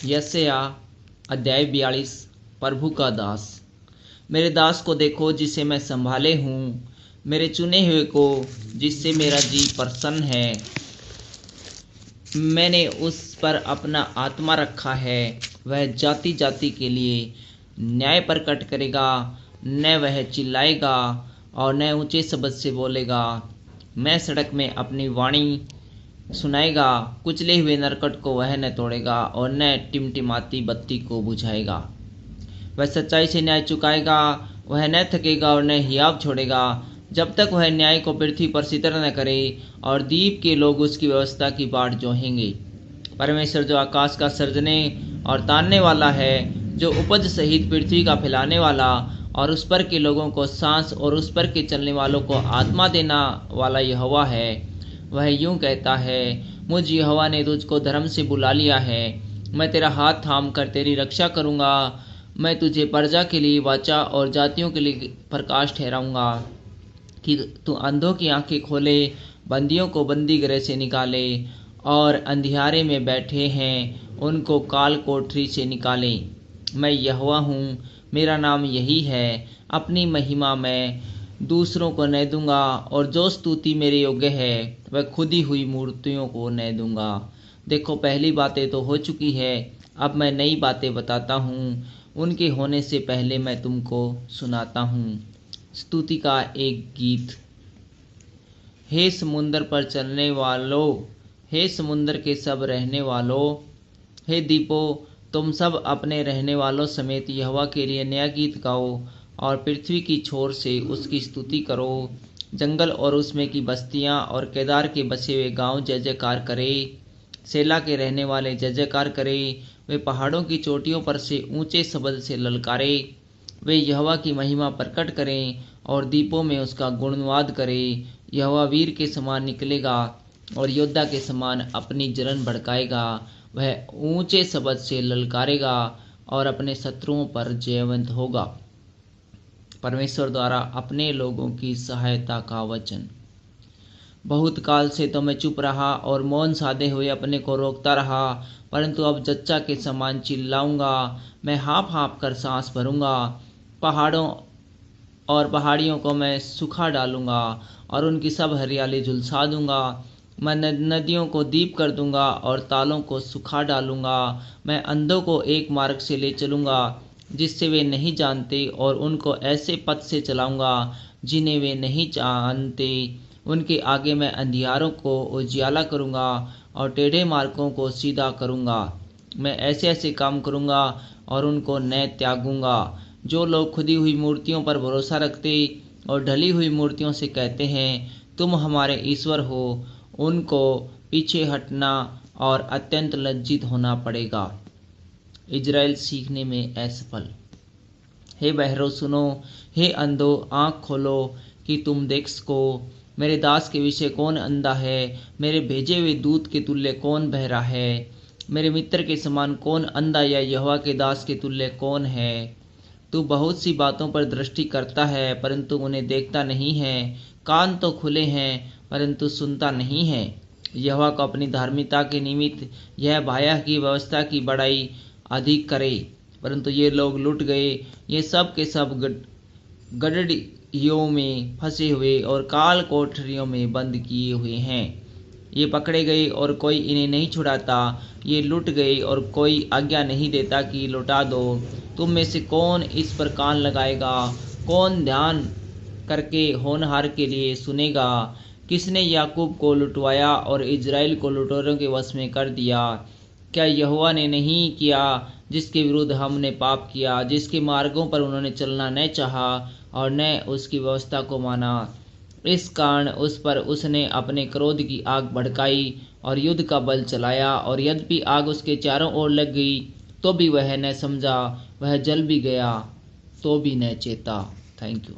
यशायाह अध्याय 42। प्रभु का दास। मेरे दास को देखो जिसे मैं संभाले हूँ, मेरे चुने हुए को जिससे मेरा जी प्रसन्न है। मैंने उस पर अपना आत्मा रखा है। वह जाति जाति के लिए न्याय प्रकट करेगा। न वह चिल्लाएगा और न ऊंचे शब्द से बोलेगा। न सड़क में अपनी वाणी सुनाएगा। कुचले हुए नरकट को वह न तोड़ेगा और न टिमटिमाती बत्ती को बुझाएगा। वह सच्चाई से न्याय चुकाएगा। वह न थकेगा और न हियाव छोड़ेगा, जब तक वह न्याय को पृथ्वी पर सितर न करे और द्वीप के लोग उसकी व्यवस्था की बाट जोहेंगे। परमेश्वर जो आकाश का सर्जने और तानने वाला है, जो उपज सहित पृथ्वी का फैलाने वाला और उस पर के लोगों को सांस और उस पर के चलने वालों को आत्मा देना वाला यहोवा है, वह यूं कहता है, मुझ यहोवा ने तुझको धर्म से बुला लिया है। मैं तेरा हाथ थाम कर तेरी रक्षा करूंगा। मैं तुझे प्रजा के लिए वाचा और जातियों के लिए प्रकाश ठहराऊंगा, कि तू अंधों की आंखें खोले, बंदियों को बंदी गृह से निकाले और अंधियारे में बैठे हैं उनको काल कोठरी से निकाले। मैं यहोवा हूँ, मेरा नाम यही है। अपनी महिमा मैं दूसरों को न दूंगा और जो स्तुति मेरे योग्य है वह खुदी हुई मूर्तियों को न दूंगा। देखो, पहली बातें तो हो चुकी है, अब मैं नई बातें बताता हूँ। उनके होने से पहले मैं तुमको सुनाता हूँ। स्तुति का एक गीत। हे समुंदर पर चलने वालों, हे समुंदर के सब रहने वालों, हे द्वीपों, तुम सब अपने रहने वालों समेत यहोवा के लिए नया गीत गाओ और पृथ्वी की छोर से उसकी स्तुति करो। जंगल और उसमें की बस्तियां और केदार के बसे हुए गांव जय जयकार करे। सेला के रहने वाले जय जयकार करे। वे पहाड़ों की चोटियों पर से ऊंचे शब्द से ललकारे। वे यहोवा की महिमा प्रकट करें और द्वीपों में उसका गुणवाद करें। यहोवा वीर के समान निकलेगा और योद्धा के समान अपनी जलन भड़काएगा। वह ऊंचे शब्द से ललकारेगा और अपने शत्रुओं पर जयवंत होगा। परमेश्वर द्वारा अपने लोगों की सहायता का वचन। बहुत काल से तो मैं चुप रहा और मौन साधे हुए अपने को रोकता रहा, परंतु अब जच्चा के समान चिल्लाऊंगा। मैं हाँफ हाँफ कर सांस भरूंगा। पहाड़ों और पहाड़ियों को मैं सुखा डालूंगा और उनकी सब हरियाली झुलसा दूंगा। मैं नदियों को दीप कर दूंगा और तालों को सुखा डालूंगा। मैं अंधों को एक मार्ग से ले चलूंगा जिससे वे नहीं जानते, और उनको ऐसे पथ से चलाऊंगा जिन्हें वे नहीं जानते। उनके आगे मैं अंधियारों को उजियाला करूंगा और टेढ़े मार्गों को सीधा करूंगा। मैं ऐसे ऐसे काम करूंगा और उनको न त्यागूंगा। जो लोग खुदी हुई मूर्तियों पर भरोसा रखते और ढली हुई मूर्तियों से कहते हैं, तुम हमारे ईश्वर हो, उनको पीछे हटना और अत्यंत लज्जित होना पड़ेगा। इजराइल सीखने में असफल। हे बहरों सुनो, हे अंधों आँख खोलो कि तुम देख सको। मेरे दास के विषय कौन अंधा है? मेरे भेजे हुए दूत के तुल्य कौन बहरा है? मेरे मित्र के समान कौन अंधा या यहोवा के दास के तुल्य कौन है? तू बहुत सी बातों पर दृष्टि करता है परंतु उन्हें देखता नहीं है। कान तो खुले हैं परंतु सुनता नहीं है। यहोवा को अपनी धार्मिकता के निमित्त यह भाया की व्यवस्था की बड़ाई अधिक करे, परंतु ये लोग लुट गए। ये सब के सब गड़रियों में फंसे हुए और काल कोठरियों में बंद किए हुए हैं। ये पकड़े गए और कोई इन्हें नहीं छुड़ाता। ये लुट गए और कोई आज्ञा नहीं देता कि लौटा दो। तुम में से कौन इस पर कान लगाएगा? कौन ध्यान करके होनहार के लिए सुनेगा? किसने याकूब को लुटवाया और इजराइल को लुटेरों के वश में कर दिया? क्या यहोवा ने नहीं किया जिसके विरुद्ध हमने पाप किया, जिसके मार्गों पर उन्होंने चलना न चाहा और न उसकी व्यवस्था को माना? इस कारण उस पर उसने अपने क्रोध की आग भड़काई और युद्ध का बल चलाया, और यद्यपि आग उसके चारों ओर लग गई तो भी वह न समझा, वह जल भी गया तो भी न चेता। Thank you.